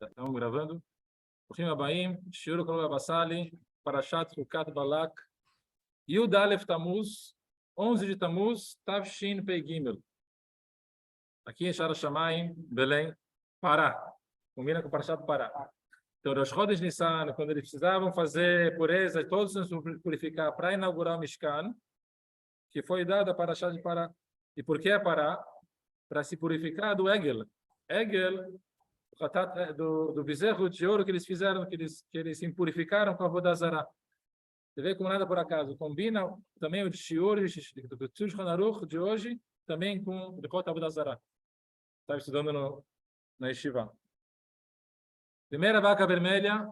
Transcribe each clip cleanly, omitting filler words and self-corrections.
Estamos gravando. Bruchim Abaim, Shiur Kol Basali, Parashat Hukat Balak, Yud Alef Tammuz, 11 de Tammuz, Tavshin Pei Gimel. Aqui em Shara Shamayim, Belém, Pará. Combina com Parashat Pará. Então, Rosh Chodesh Nissan, quando eles precisavam fazer pureza, todos se purificar para inaugurar o Mishkan, que foi dada para Parashat de Pará. E por que a Pará? Para se purificar do Egel. Egel, do bezerro de ouro que eles fizeram, que eles se purificaram com a Avodah Zarah. Você vê como nada por acaso. Combina também o de Shiur, do Shulchan Aruch de hoje, também com o de Avodah Zarah. Estava estudando na Yeshiva. Primeira vaca vermelha,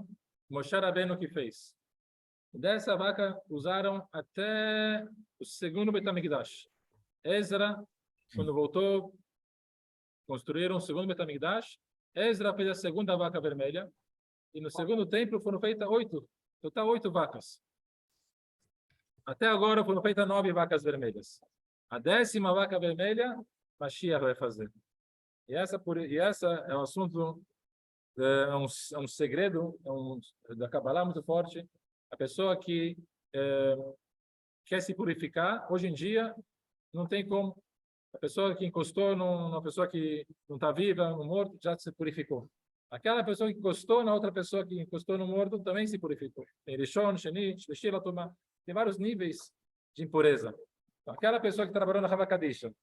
Moshe Rabbeinu que fez. Dessa vaca usaram até o segundo Beit HaMikdash. Ezra, quando voltou, construíram o segundo Beit HaMikdash. Ezra fez a segunda vaca vermelha. E no segundo templo foram feitas 8 vacas. Até agora foram feitas 9 vacas vermelhas. A 10ª vaca vermelha, Mashiach vai fazer. E essa é um assunto, é um segredo da Kabbalah muito forte. A pessoa que quer se purificar, hoje em dia, não tem como. A pessoa que encostou numa pessoa que não está viva, no morto, já se purificou. Aquela pessoa que encostou na outra pessoa que encostou no morto também se purificou. Tem Rishon, Sheni, Shlishi, Latuma. Tem vários níveis de impureza. Então, aquela pessoa que trabalhou na Hava Kadisha,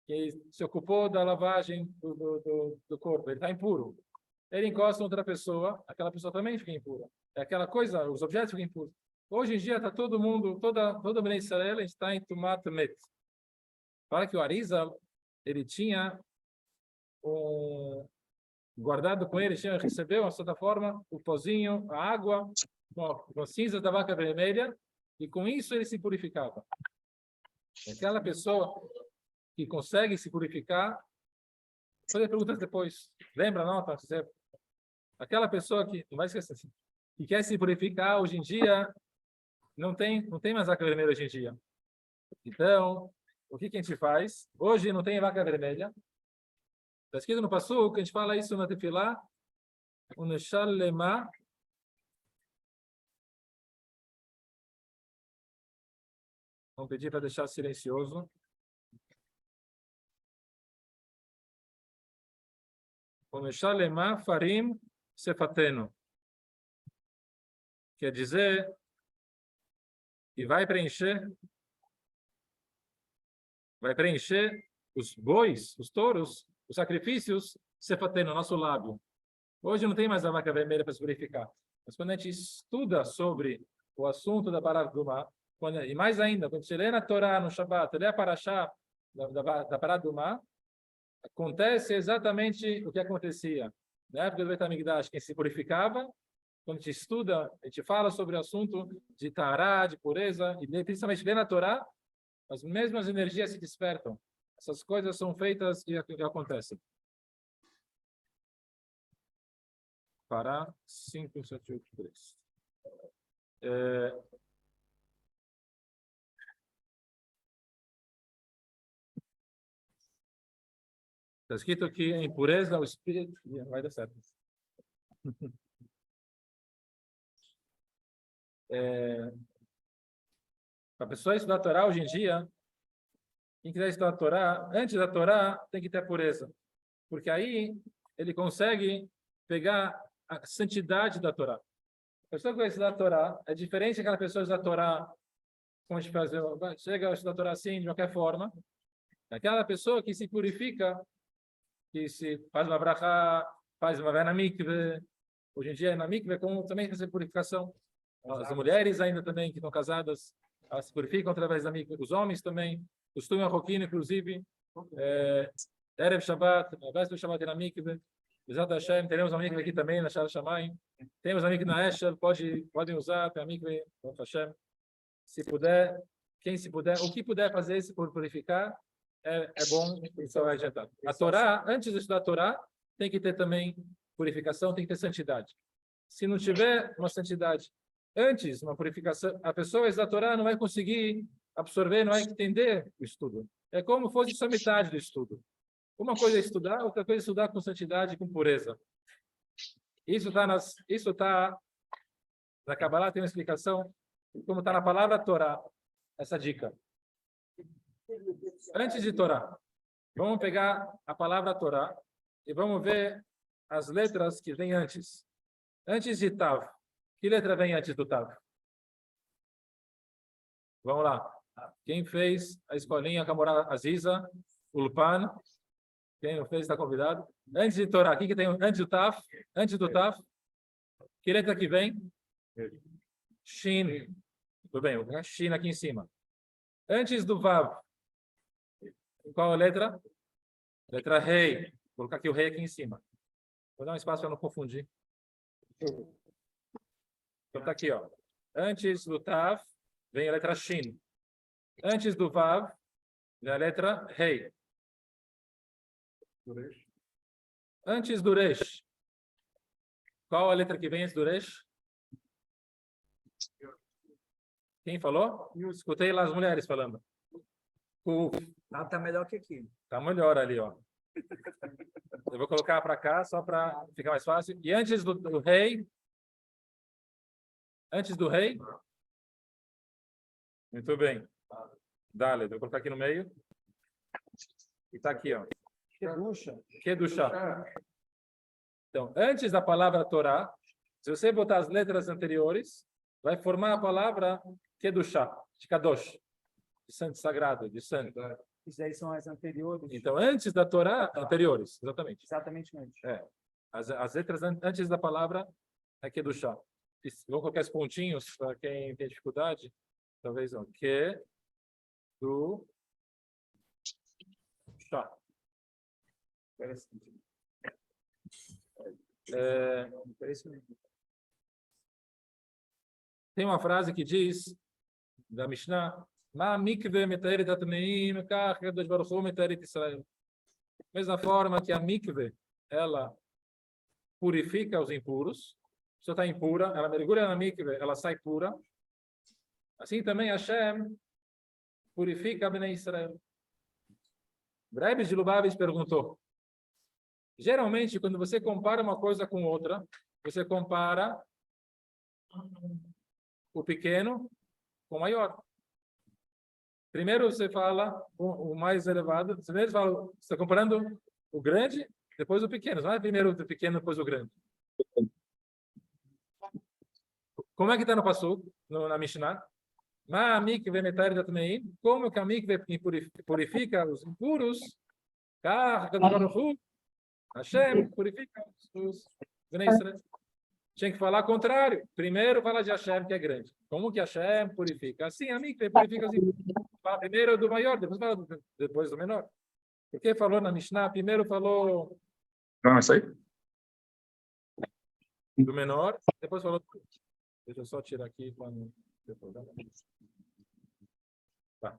que se ocupou da lavagem do corpo, ele está impuro. Ele encosta em outra pessoa, aquela pessoa também fica impura. É aquela coisa, os objetos ficam impuros. Hoje em dia está todo mundo, toda a Bnei Israel está em Tumat Met. Fala que o Arizal, ele tinha guardado com ele, recebeu, de certa forma, o pozinho, a água, com a cinza da vaca vermelha, e com isso ele se purificava. Aquela pessoa que consegue se purificar, vou fazer perguntas depois. Lembra, não? Aquela pessoa que, não vai esquecer, que quer se purificar, hoje em dia, não tem mais vaca vermelha hoje em dia. Então, o que a gente faz? Hoje não tem vaca vermelha. Está escrito no Passuco, a gente fala isso na Tefilá, o Neshal Lema. Vamos pedir para deixar silencioso. O Neshal Lema Farim Sefateno. Quer dizer que vai preencher os bois, os touros, os sacrifícios, Sefateno, nosso lábio. Hoje não tem mais a vaca vermelha para se purificar. Mas quando a gente estuda sobre o assunto da Pará do Mar, e mais ainda, quando você lê na Torá, no Shabbat, lê a Parashá da Pará do Mar, acontece exatamente o que acontecia. Na época do Beit HaMikdash, quem se purificava, quando a gente estuda, a gente fala sobre o assunto de Tará, de pureza, e principalmente lê na Torá, as mesmas energias se despertam. Essas coisas são feitas e acontecem. Pará 5783. Está escrito aqui a impureza o espírito. Vai dar certo. Para a pessoa estudar a Torá hoje em dia, quem quiser estudar a Torá, antes da Torá, tem que ter pureza. Porque aí ele consegue pegar a santidade da Torá. A pessoa que vai estudar a Torá é diferente daquela pessoa que estuda a Torá, como a gente faz, chega a estudar a Torá assim, de qualquer forma. Aquela pessoa que se purifica, que se faz uma brachá, faz uma na mikve. Hoje em dia, na mikve, como também fazer purificação. As mulheres ainda também, que estão casadas, elas se purificam através da mikve. Os homens também. Costume roquino, inclusive, Erev Shabbat, a véspera do Shabbat na mikve, Bezat Hashem, teremos a mikve aqui também, na Shara Shamayim, temos a mikve na Eshel, podem usar, tem a mikve, Hashem, se puder, quem se puder, o que puder fazer se purificar, é bom, isso vai adiantar. A Torá, antes de estudar a Torá, tem que ter também purificação, tem que ter santidade. Se não tiver uma santidade antes, uma purificação, a pessoa estudar a Torá não vai conseguir absorver, não vai entender o estudo. É como se fosse só metade do estudo. Uma coisa é estudar, outra coisa é estudar com santidade e com pureza. Isso está na Kabbalah, tem uma explicação, como está na palavra Torá, essa dica. Antes de Torá, vamos pegar a palavra Torá e vamos ver as letras que vêm antes. Antes de Tav, que letra vem antes do Tav? Vamos lá. Quem fez a escolinha Camorá Aziza, Ulpan? Quem não fez está convidado. Antes de Torá, o que tem antes do Tav? Antes do Tav, que letra que vem? Shin. Tudo bem, vou colocar Shin aqui em cima. Antes do Vav, qual a letra? Letra Rei. Vou colocar aqui o Rei aqui em cima. Vou dar um espaço para não confundir. Então tá aqui, ó. Antes do Tav, vem a letra Shin. Antes do Vav, vem a letra Rei. Antes do Resh, qual a letra que vem antes do Resh? Quem falou? Escutei lá as mulheres falando. Tá melhor que aqui. Tá melhor ali, ó. Eu vou colocar para cá só para ficar mais fácil. E antes do Rei? Antes do Rei? Muito bem. Dale, vou colocar aqui no meio. E tá aqui, ó. Kedushá. Então, antes da palavra Torá, se você botar as letras anteriores, vai formar a palavra Kedushá, de Kadosh, de santo sagrado, de santo. Isso aí são as anteriores. Então, antes da Torá, anteriores, exatamente. Exatamente antes. É. As letras antes da palavra é Kedushá. Vou colocar os pontinhos para quem tem dificuldade. Talvez não. Kedushá. Tem uma frase que diz da Mishnah: "Ma mikve metaeret atmeim, kach kadosh baruch hu metaeret Israel." Mesma forma que a mikve, ela purifica os impuros. Se está impura, ela mergulha na mikve, ela sai pura. Assim também Hashem purifica a Bnei Israel. Rebbe de Lubavitch perguntou: geralmente, quando você compara uma coisa com outra, você compara o pequeno com o maior. Primeiro você fala o mais elevado. Primeiro você está comparando o grande, depois o pequeno. Não é primeiro o pequeno, depois o grande. Como é que está no Passuk, na Mishnah? Como que a mikve purifica os impuros? Hashem purifica os Bnei Israel. Tinha que falar o contrário. Primeiro fala de Hashem, que é grande. Como que Hashem purifica? Assim, a mikve purifica os impuros. Fala primeiro do maior, depois do menor. Porque falou na Mishnah, primeiro falou do menor, depois falou do... Deixa eu só tirar aqui para não ter problema. Tá.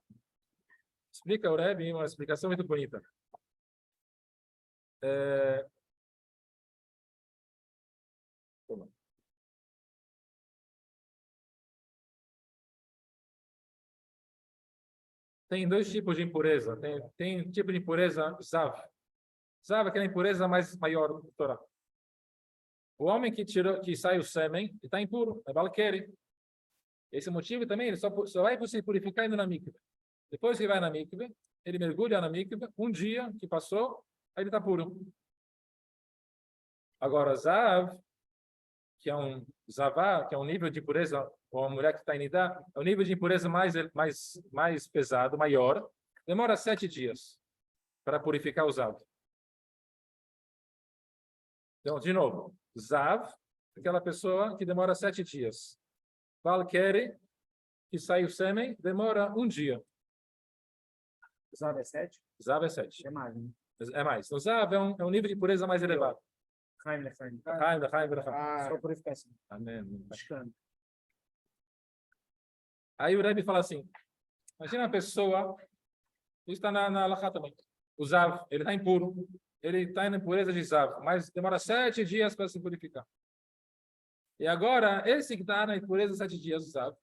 Explica o Rebbe, uma explicação muito bonita. Tem dois tipos de impureza. Tem tipo de impureza Zav. Zav é aquela impureza maior do Torá. O homem que sai o sêmen está impuro, é balquere. Esse motivo também, ele só vai se purificar indo na mikve. Depois que vai na mikve, ele mergulha na mikve, um dia que passou, aí ele está puro. Agora, Zav, que é um Zavá, que é um nível de impureza, ou uma mulher que está em Nidá, é um nível de impureza mais pesado, maior, demora 7 dias para purificar o Zav. Então, de novo, Zav, aquela pessoa que demora 7 dias. Valkeri, que sai o sêmen, demora um dia. Zav é 7? Zav é 7. É mais, né? É mais. Então, Zav é um nível de pureza mais elevado. Só purificação. Amém. Buscando. Aí o Rebbe fala assim, imagina uma pessoa, isso está na Halachá também, o Zav, ele está impuro, ele está em impureza de Zav, mas demora 7 dias para se purificar. E agora, esse que está na impureza 7 dias, o Zav,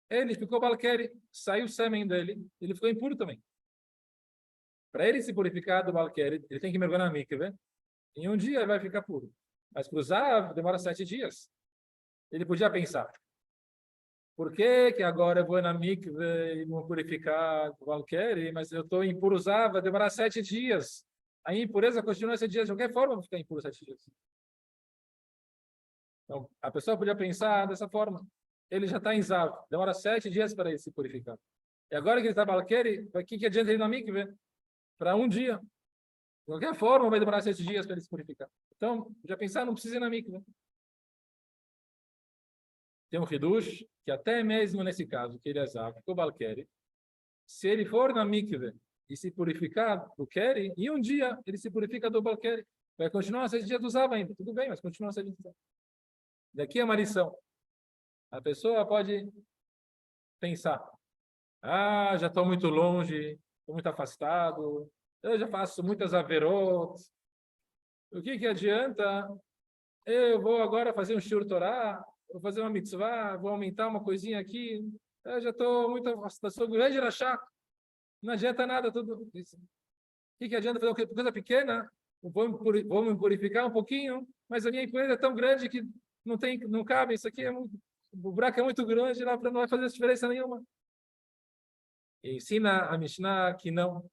ele ficou balqueri, saiu o sêmen dele, ele ficou impuro também. Para ele se purificar do balqueri, ele tem que mergulhar na mikve, em um dia ele vai ficar puro. Mas cruzar demora 7 dias. Ele podia pensar, por que agora eu vou na mikve e vou purificar qualquer, mas eu estou impuro usar, vai demorar 7 dias. A impureza continua 7 dias. De qualquer forma, vai ficar impuro 7 dias. Então, a pessoa podia pensar dessa forma. Ele já está em Zav. Demora 7 dias para ele se purificar. E agora que ele está balqueri, o que adianta ele na mikve? Para um dia. De qualquer forma, vai demorar 7 dias para ele se purificar. Então, já pensar, não precisa ir na mikve. Tem um hidush, que até mesmo nesse caso, que ele é Zav, o balqueri, se ele for na mikve e se purificar do Keri, e um dia ele se purifica do balqueri, vai continuar 7 dias do Zav ainda. Tudo bem, mas continua 7 dias do Zav. Daqui é uma lição. A pessoa pode pensar, já estou muito longe, estou muito afastado, eu já faço muitas averot. O que adianta? Eu vou agora fazer um shiur Torah, vou fazer uma mitzvah, vou aumentar uma coisinha aqui. Eu já estou muito afastado, sou grande rachá. Não adianta nada tudo isso. O que adianta fazer uma coisa pequena? Vou me purificar um pouquinho, mas a minha impureza é tão grande que não cabe. Isso aqui o buraco é muito grande, não vai fazer diferença nenhuma. E ensina a Mishnah que não.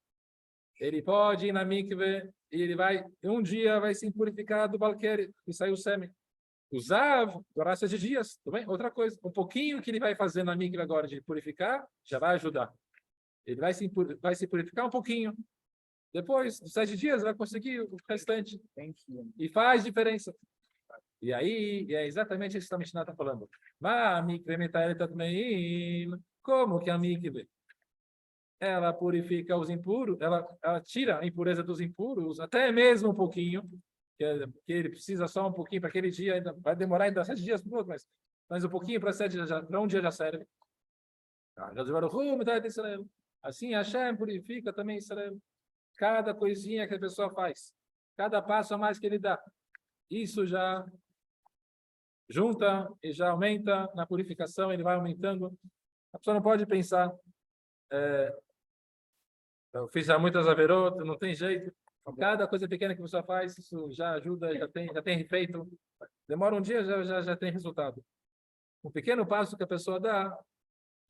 Ele pode ir na mikve e ele vai, um dia vai se purificar do balqueri e sair o sêmen. Usar, durar 7 dias, tudo bem? Outra coisa, um pouquinho que ele vai fazer na mikve agora de purificar, já vai ajudar. Ele vai se purificar um pouquinho. Depois, dos 7 dias, vai conseguir o restante. E faz diferença. E aí, é exatamente isso que a Mishnah está falando. Como que a mikve ela purifica os impuros, ela tira a impureza dos impuros, até mesmo um pouquinho, que ele precisa só um pouquinho para aquele dia, ainda vai demorar ainda 7 dias, mas um pouquinho para um dia já serve. Assim, Hashem purifica também Israel. Cada coisinha que a pessoa faz, cada passo a mais que ele dá, isso já junta e já aumenta na purificação, ele vai aumentando. A pessoa não pode pensar, eu fiz já muitas averot, não tem jeito. Cada coisa pequena que a pessoa faz, isso já ajuda, já tem efeito. Demora um dia, já tem resultado. Um pequeno passo que a pessoa dá,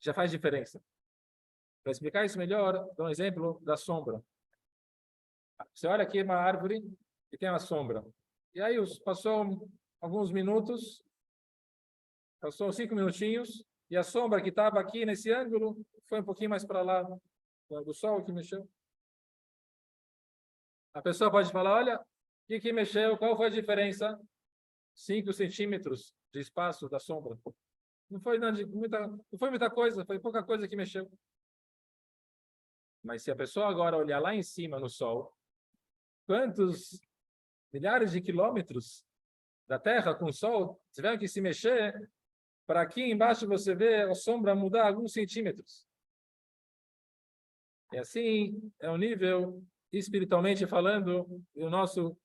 já faz diferença. Para explicar isso melhor, dou um exemplo da sombra. Você olha aqui uma árvore e tem uma sombra. E aí passou alguns minutos, passou 5 minutinhos, e a sombra que estava aqui nesse ângulo foi um pouquinho mais para lá do sol que mexeu. A pessoa pode falar, olha, o que mexeu? Qual foi a diferença? 5 centímetros de espaço da sombra. Não foi muita coisa, foi pouca coisa que mexeu. Mas se a pessoa agora olhar lá em cima no sol, quantos milhares de quilômetros da Terra com o sol tiveram que se mexer para aqui embaixo você ver a sombra mudar alguns centímetros. E assim é o nível, espiritualmente falando, e o nosso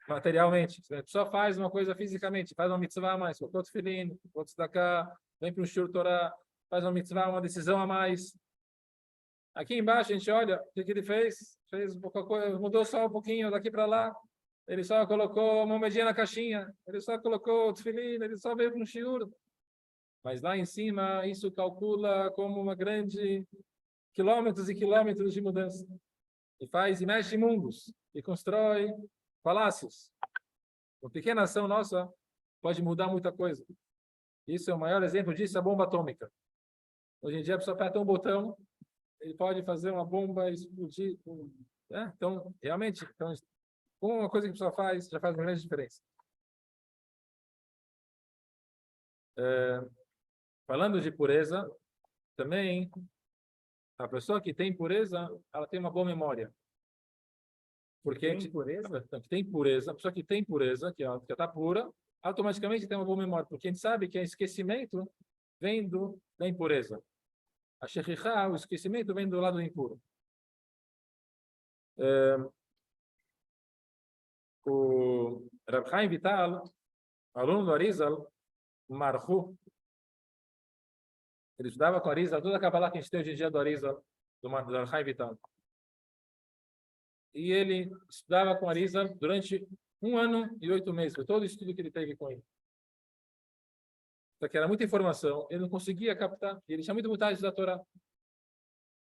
materialmente. A pessoa faz uma coisa fisicamente, faz uma mitzvah a mais, colocou tefilim, colocou tzedakah, vem para um shiur Torah, faz uma mitzvah, uma decisão a mais. Aqui embaixo a gente olha o que ele fez um pouco, mudou só um pouquinho daqui para lá, ele só colocou uma moedinha na caixinha, ele só colocou o tefilim, ele só veio para um shiur. Mas lá em cima isso calcula como uma grande quilômetros e quilômetros de mudança. E mexe mundos, e constrói palácios. Uma pequena ação nossa pode mudar muita coisa. Isso é o maior exemplo disso, a bomba atômica. Hoje em dia a pessoa aperta um botão, ele pode fazer uma bomba explodir. Então, realmente, uma coisa que a pessoa faz, já faz uma grande diferença. Falando de pureza, também, a pessoa que tem pureza, ela tem uma boa memória. Porque tem pureza, a pessoa que tem pureza, que está pura, automaticamente tem uma boa memória, porque a gente sabe que o esquecimento vem da impureza. A shechichá, o esquecimento, vem do lado impuro. O Rab Chaim Vital, aluno do Arizal, Marhu, ele estudava com o Arizal, toda a Kabbalah que a gente tem hoje em dia do Arizal, do Rab Chaim Vital. E ele estudava com o Arizal durante 1 ano e 8 meses. Foi todo o estudo que ele teve com ele. Só que era muita informação, ele não conseguia captar. E ele tinha muita vontade de estudar a Torá.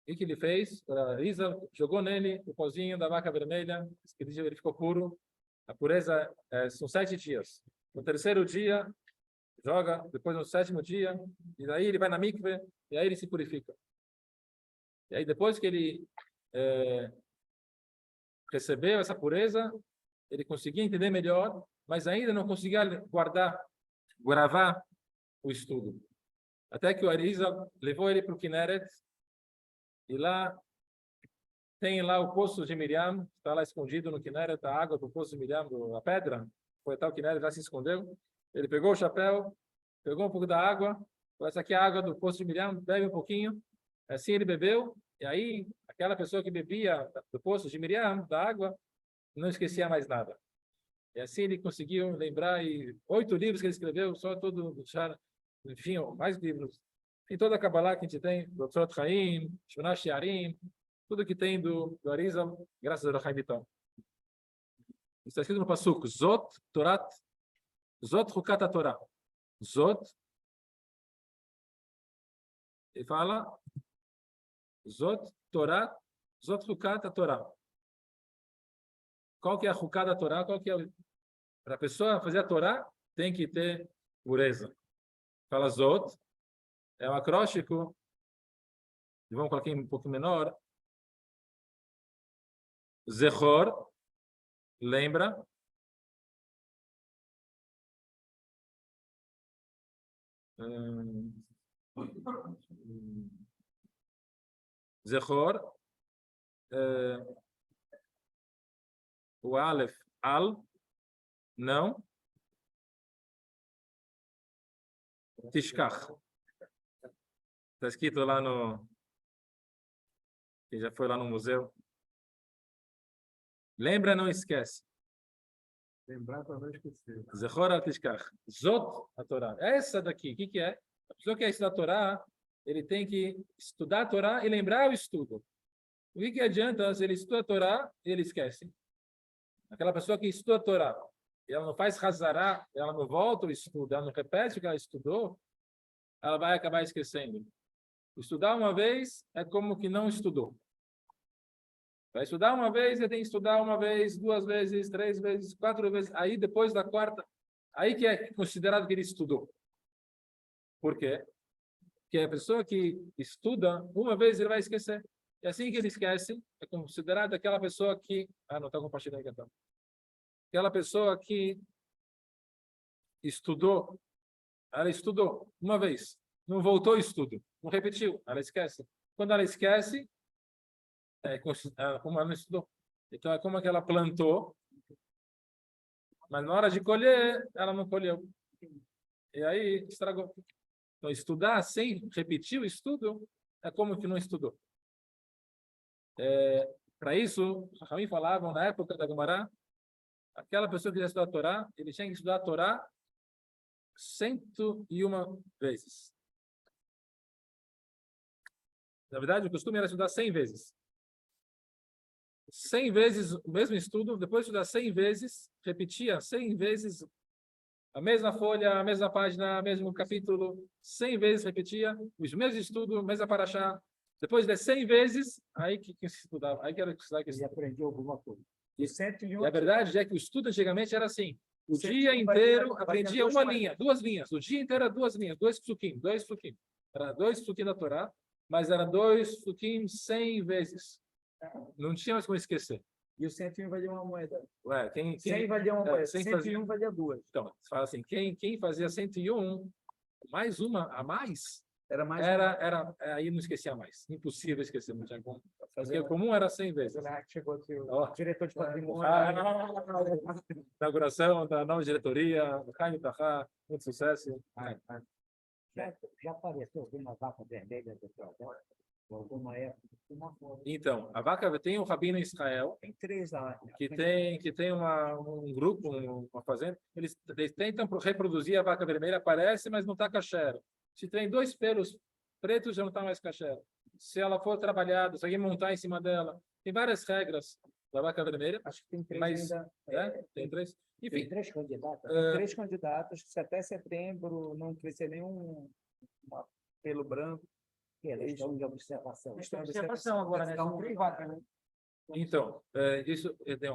E o que ele fez? A Isa jogou nele o pozinho da vaca vermelha. Ele ficou puro. A pureza são 7 dias. No terceiro dia, joga. Depois no 7º dia. E daí ele vai na mikve. E aí ele se purifica. E aí depois que ele recebeu essa pureza, ele conseguia entender melhor, mas ainda não conseguia gravar o estudo. Até que o Arizal levou ele para o Kinneret, e lá tem lá o poço de Miriam, está lá escondido no Kinneret, a água do poço de Miriam, a pedra, foi até o Kinneret, já se escondeu. Ele pegou o chapéu, pegou um pouco da água, falou, essa aqui é a água do poço de Miriam, bebe um pouquinho. Assim ele bebeu, e aí aquela pessoa que bebia do poço de Miriam, da água, não esquecia mais nada. E assim ele conseguiu lembrar, e 8 livros que ele escreveu, só todo, enfim, mais livros. Em toda a Kabbalah que a gente tem, do Tzorot Chaim, Shonah Shearim, tudo que tem do Arizal, graças ao Chaim Vital. Está escrito no Pasuk, Zot Chukat HaTorah. Zot, ele fala, Zot Torah, Zot Chukat HaTorah. Qual que é a Chukat HaTorah? Qual que é para a pessoa fazer a Torá, tem que ter pureza. Fala Zot, é um acróstico, vamos colocar um pouco menor. Zechor, lembra. Zechor, o Aleph, Al, não. Tishkach. Está escrito lá no... que já foi lá no museu. Lembra, não esquece. Lembrar para não esquecer. Zechor al Tishkach. Zot a Torá. Essa daqui, o que é? A pessoa que quer estudar a Torá, ele tem que estudar a Torá e lembrar o estudo. O que adianta se ele estuda a Torá e ele esquece? Aquela pessoa que estuda a Torá, e ela não faz Hazará, ela não volta ao estudo, ela não repete o que ela estudou, ela vai acabar esquecendo. Estudar uma vez é como que não estudou. Vai estudar uma vez, você tem que estudar uma vez, 2 vezes, 3 vezes, 4 vezes. Aí, depois da 4ª, aí que é considerado que ele estudou. Por quê? Porque a pessoa que estuda, uma vez ele vai esquecer. E assim que ele esquece, é considerado aquela pessoa que... não está compartilhando aqui então. Aquela pessoa que estudou, ela estudou uma vez, não voltou ao estudo, não repetiu, ela esquece. Quando ela esquece, como ela não estudou. Então é como que ela plantou, mas na hora de colher, ela não colheu. E aí estragou. Então estudar sem repetir o estudo é como que não estudou. Para isso, os Ramim falavam na época da Gemara, aquela pessoa que ia estudar a Torá, ele tinha que estudar a Torá 101 vezes. Na verdade, o costume era estudar 100 vezes. 100 vezes o mesmo estudo, depois de estudar 100 vezes, repetia 100 vezes a mesma folha, a mesma página, o mesmo capítulo, 100 vezes repetia os mesmos estudos, mesma paraxá. Depois de 100 vezes, aí que se estudava, aí que era estudar que Ele aprendeu alguma coisa. E 101. E a verdade é que o estudo antigamente era assim. O dia inteiro aprendia uma linha, 2 linhas. O dia inteiro era 2 linhas, 2 psukim, 2 psukim. Era 2 psukim da Torá, mas era 2 psukim 100 vezes. Não tinha mais como esquecer. E o 101 valia uma moeda. 100 valia uma moeda, 101 101 valia 2. Então, você fala assim, quem fazia 101, mais uma a mais, Era mais aí não esquecia mais. Impossível esquecer, não tinha como. Porque o comum era 100 vezes. Chegou aqui o diretor de patrimônio. Inauguração da nova diretoria, Chaim Tahá, muito sucesso. Já apareceu alguma vaca vermelha do Teodoro? Alguma época? Então, a vaca tem um rabino em Israel, Tem 3 lá. que tem um grupo, uma fazenda, eles tentam reproduzir a vaca vermelha, aparece, mas não está kasher. Se tem 2 pelos pretos, já não está mais kasher. Se ela for trabalhada, se alguém montar em cima dela, tem várias regras da vaca vermelha. Acho que tem três Mas, ainda. Tem três. Tem Enfim, três candidatos. É. Três candidatos. Se até setembro não crescer nenhum pelo branco. Que eles estão de observação. Estão de observação agora, né? São 3 vacas, né? então, isso é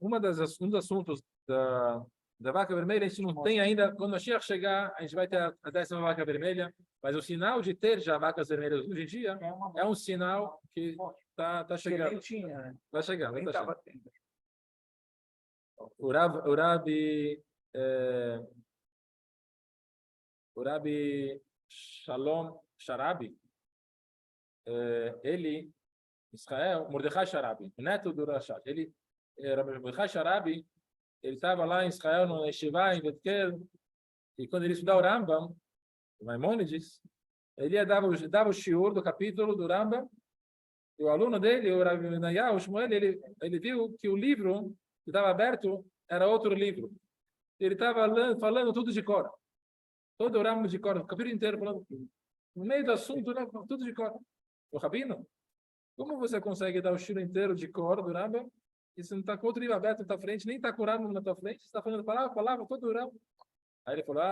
um dos assuntos da vaca vermelha. A gente não tem ainda. Quando a Mashiach chegar, a gente vai ter a 10ª vaca vermelha. Mas o sinal de ter já vacas vermelhas hoje em dia é um sinal que tá chegando. Nem tinha, né? Vai chegar, vai Nem estar estava chegando. tendo. O Rabi Shalom Sharabi, ele, Israel, Mordechai Sharabi, neto do Rashad, ele, Rabi Mordechai Sharabi, ele estava lá em Israel, no Yeshiva, em Betkel, e quando ele estudava o Rambam, o Maimonides, ele dava o shiur do capítulo do Rambam, e o aluno dele, o Rabi Benayahu, o Shmuel, ele viu que o livro que estava aberto era outro livro. Ele estava falando tudo de cor. Todo o Rambam de cor, o capítulo inteiro falando. No meio do assunto, tudo de cor. O Rabino, como você consegue dar o shiur inteiro de cor do Rambam e você não está com outro livro aberto na tua frente, nem está com o Rambam na tua frente, você está falando palavra, todo o Rambam. Aí ele falou,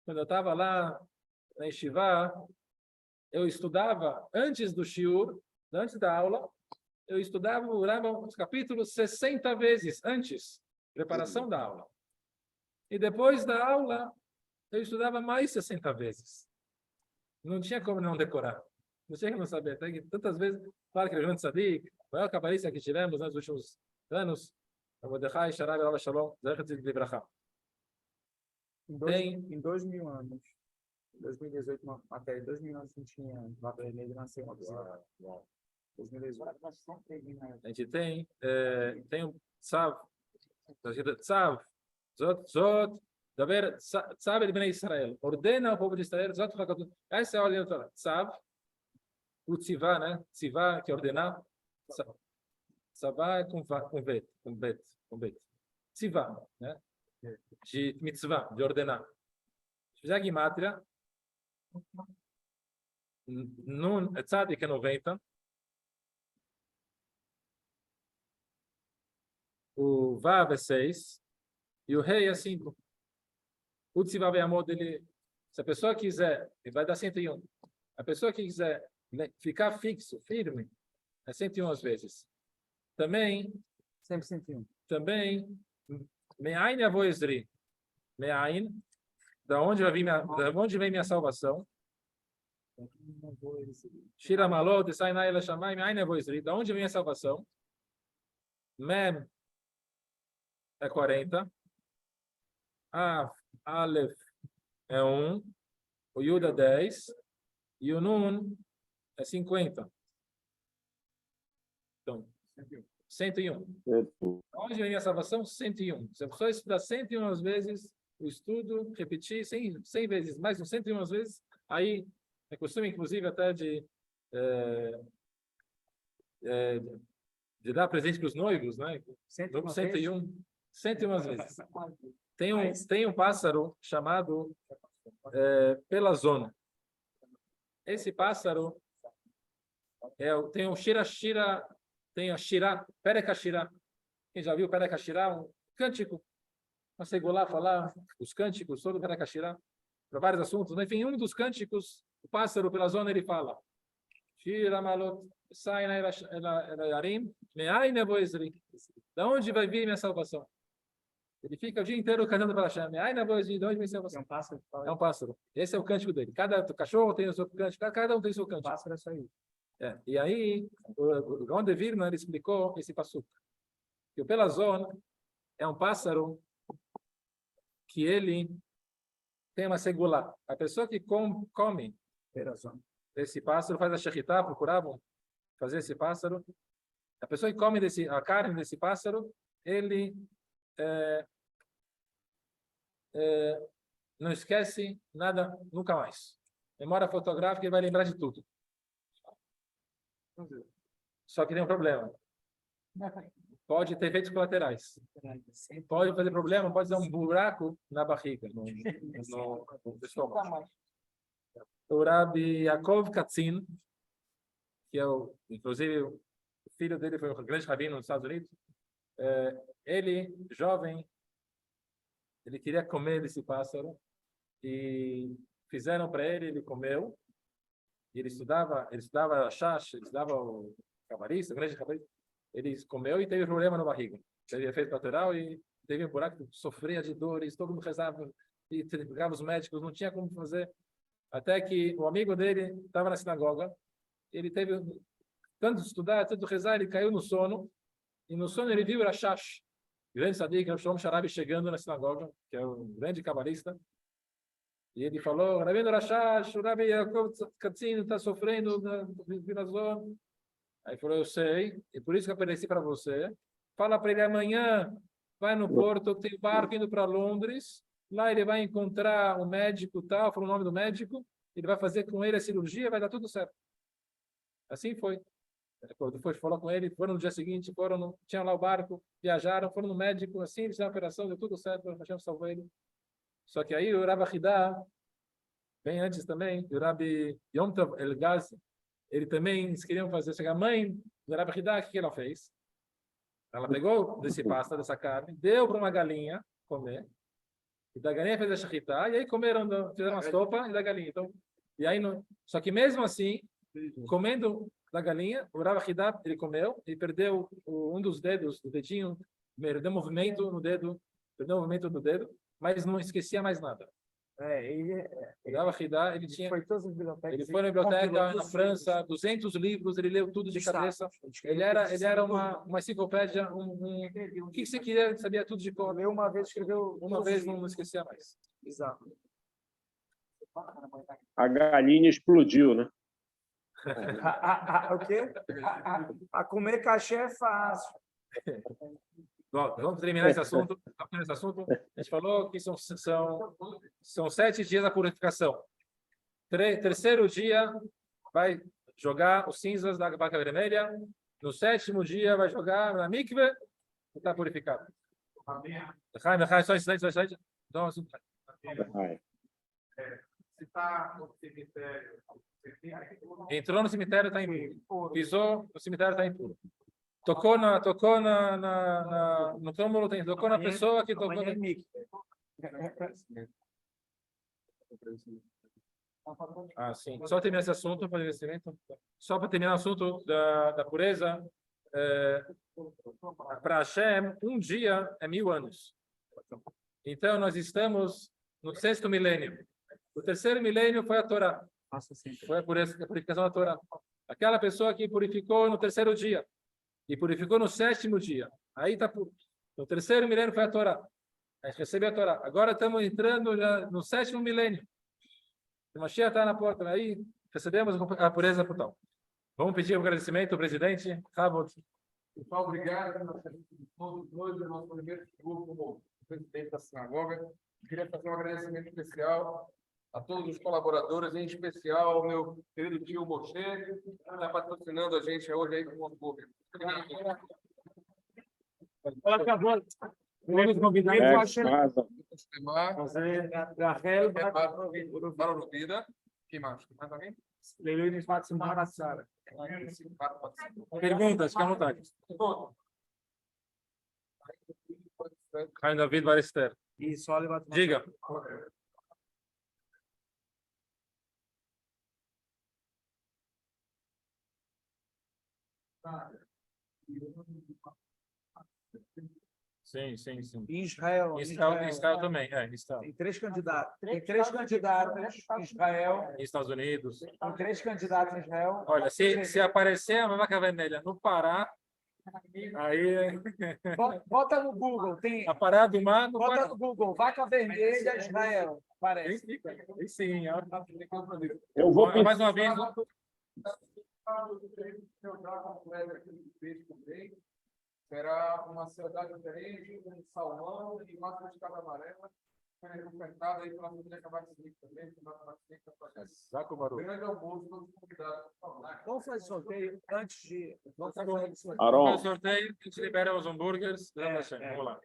quando eu estava lá na Yeshiva, eu estudava antes do shiur, antes da aula, eu estudava o Rambam, os capítulos 60 vezes antes, preparação da aula. E depois da aula, eu estudava mais 60 vezes. Não tinha como não decorar. Não tinha como saber. Até que tantas vezes, claro que o Rebbe Tzadik, o maior cabalista que tivemos nos últimos anos, o Mordechai Sharabi Alav Shalom, Zechet Libracha. Em 2000 anos. Em 2018, uma matéria, 2000 anos não tinha vaca vermelha, nasceu uma pessoa. 2018. A gente tem um tzav, tzav, zot, tzav de Bnei Israel, ordena o povo de Israel, zot, essa é a ordem da Torá. Tzav, o tzivá, né? Tzivá, que é ordenar. Tzavá é com bet. Tzivá, né? De mitzvah, de ordenar. Se fizer a gimatria, Nun, tzadik é 90. O Vav é 6 e o Rei é 5. O Tzivav Amor dele, se a pessoa quiser, ele vai dar 101. A pessoa que quiser ficar fixo, firme, é 101 às vezes. Também, Sempre 101. também, Me'ain Avo Ezri. Me'ain, da onde vem minha salvação? Shira Malot, Sainai Ela Shamai, Me'ain Avo Ezri. Da onde vem a salvação? Mem é 40. Aleph é 1. O Yud é 10. E o Nun é 50. Então, 101. Onde vem a salvação? 101. Se a pessoa estudar 101 vezes, o estudo, repetir 100 vezes, mais de 101 vezes, aí é costume, inclusive, até de dar presente para os noivos, né? 101 vezes. Tem um pássaro chamado pelazona. Esse pássaro tem o shira, tem a shira, pereka shira. Quem já viu pereka shira? Um cântico. Uma segulá falar os cânticos, todo pereka shira, para vários assuntos. Enfim, um dos cânticos, o pássaro pelazona, ele fala: Shira malot, sai na yarim, me'ain avo ezri. Da onde vai vir minha salvação? Ele fica o dia inteiro cantando para Hashem. Ai, na voz de onde vem salvação? É um pássaro. É um pássaro. Esse é o cântico dele. Cada cachorro tem o seu cântico, cada um tem o seu cântico. O pássaro é só isso. E aí, o Gaon de Vilna, ele explicou esse passuco. Que o pelazon é um pássaro que ele tem uma segula. A pessoa que come esse pássaro, faz a shechitá, procuravam fazer esse pássaro. A pessoa que come a carne desse pássaro, ele não esquece nada nunca mais. Memória fotográfica, ele vai lembrar de tudo. Só que tem um problema. Pode ter efeitos colaterais. Pode fazer problema, pode dar um buraco na barriga, no estômago. O Rabi Yaakov Katzin, que é inclusive o filho dele foi um grande rabino nos Estados Unidos. Ele, jovem, ele queria comer esse pássaro e fizeram para ele, ele comeu. E ele estudava Shash, ele estudava o cabalista, o grande cabalista. Ele comeu e teve problema na barriga. Teve efeito lateral e teve um buraco, sofria de dores, todo mundo rezava e ligava os médicos, não tinha como fazer. Até que o amigo dele estava na sinagoga, ele teve tanto estudar, tanto rezar, ele caiu no sono, e no sono ele viu o Rashash, grande sadiq, o Shalom Sharabi, chegando na sinagoga, que é um grande cabalista, e ele falou: Rabino Rashash, o Rabi Yaakov Katzin está sofrendo na zona. Aí falou: eu sei, e por isso que eu apareci para você. Fala para ele amanhã, vai no porto, tem barco indo para Londres, lá ele vai encontrar um médico tal, falou o nome do médico, ele vai fazer com ele a cirurgia, vai dar tudo certo. Assim foi. Depois falou com ele, foram no dia seguinte, tinham lá o barco, viajaram, foram no médico, assim, fizeram a operação, deu tudo certo, o Hashem salvou ele. Só que aí o Rabi Achidá, bem antes também, o Rabi Yom Tov El-Gaz, ele também, eles queriam fazer, chegar a mãe do Rabi Achidá, o que ela fez? Ela pegou desse pasta, dessa carne, deu para uma galinha comer, e da galinha fez a shachita, e aí comeram, fizeram uma sopa e da galinha. Então, e aí só que mesmo assim, comendo da galinha, o Rabi Achidá, ele comeu e perdeu um dos dedos, do dedinho, perdeu movimento no dedo, mas não esquecia mais nada. O Rabi Achidá, ele foi na biblioteca na França, 200 livros, ele leu tudo de cabeça. Ele era uma enciclopédia, o que você queria, ele sabia tudo de cor. Leu uma vez, escreveu Uma vez, não esquecia mais. Exato. A galinha explodiu, né? O quê? A comer cachê é fácil. Bom, vamos terminar esse assunto. A gente falou que são 7 dias da purificação. Terceiro dia vai jogar os cinzas da vaca vermelha. No 7º dia vai jogar na mikve e está purificado. Só instante. Se está no cemitério, Entrou no cemitério, está impuro. Pisou no cemitério, está impuro. Tocou no túmulo, tocou na pessoa que tocou. Ah, sim. Só terminar esse assunto para investimento. Só para terminar o assunto da pureza. Para Hashem, um dia é 1000 anos. Então, nós estamos no 6º milênio. O 3º milênio foi a Torá. Foi a purificação da Torá. Aquela pessoa que purificou no 3º dia e purificou no 7º dia. Aí está puro. No 3º milênio foi a Torá. A gente recebeu a Torá. Agora estamos entrando já no 7º milênio. O Mashiach está na porta. Aí recebemos a pureza total. Vamos pedir um agradecimento ao presidente. Pessoal, obrigado. Todos nós, o nosso primeiro grupo como presidente da sinagoga. Queria fazer um agradecimento especial a todos os colaboradores, em especial ao meu querido tio Moshe, que está patrocinando a gente hoje aí com o hambúrguer. Vamos convidar É, o Hashem. Para vida. Quem mais? Mais alguém? Leiluim Fatzim Barassara. Perguntas, fica à vontade. Caio David Barester. Isso, olha. Diga. Sim. Israel Israel também, Israel. Tem 3 candidatos. Tem 3 candidatos em Israel. Estados Unidos. Tem 3 candidatos em Israel. Olha, se aparecer a vaca vermelha no Pará, aí Bota no Google. Tem. a Pará do Mar no Bota Pará. no Google. Vaca vermelha, Israel. Parece. Aí sim, ó. Eu vou Mais uma vez. Será uma cidade diferente, com salmão e massa de cabra amarela. Ofertada aí para a família Cabacinica também. Zaco Baru. Grande almoço, todos convidados. Vamos fazer sorteio antes de. Vamos fazer sorteio. Aron, O sorteio, a gente libera os hambúrgueres. Vamos lá.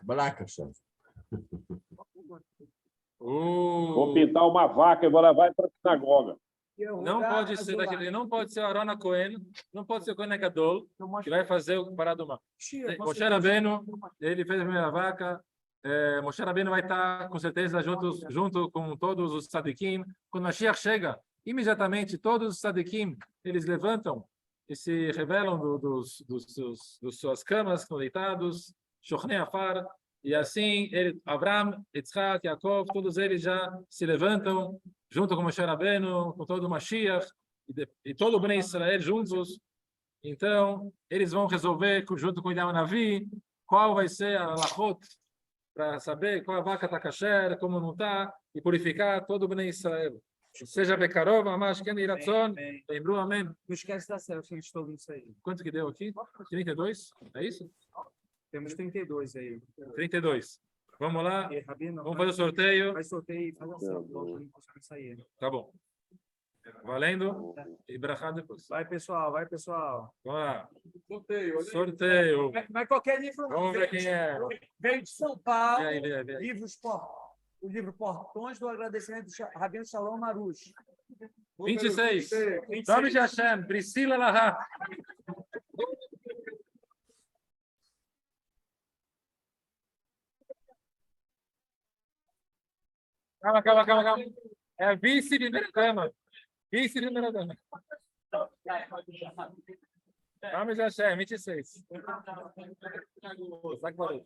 Balak עכשיו. Vou pintar uma vaca e vou levar para a sinagoga. Não pode ser daquele, não pode ser Arona Cohen, não pode ser o Cohen Gadol, que vai fazer o parado mal. Moshe Rabbeinu, ele fez a primeira vaca. Moshe Rabbeinu vai estar, com certeza, junto com todos os tzadikim. Quando Mashiach chega, imediatamente, todos os tzadikim, eles levantam e se revelam dos suas camas, estão deitados, Shochnei Afar, e assim, Abraham, Yitzhak, Yaakov, todos eles já se levantam, junto com Moshe Rabbeinu, com todo o Mashiach, e todo o Bnei Israel juntos. Então, eles vão resolver, junto com o Yam Navi, qual vai ser a Lachot, para saber qual a vaca está kasher, como não está, e purificar todo o Bnei Israel. Seja Bekarov, Amash, Ken Iratzon, lembrou, amém? Não esquece da selfie, a gente todo isso aí. Quanto que deu aqui? 32? É isso? Temos 32 aí. 32. Vamos lá, E, Rabino, vamos fazer o sorteio. faz sorteio e faz a selfie. Logo não consegue sair. Tá bom. Valendo. E brachá depois. Vai, pessoal, vai, pessoal. Vamos lá. Sorteio. olha aí. Sorteio. Mas qualquer livro. Vamos ver quem é. Veio de São Paulo. Vem aí, vem aí, vem aí. O livro Portões do Agradecimento de Rabino Shalom Marush. 26. Nome de Hashem. Priscila Lahá. Calma. É a vice-primeira dama. Vice-primeira dama. Nome de Hashem, 26. Saque barulho.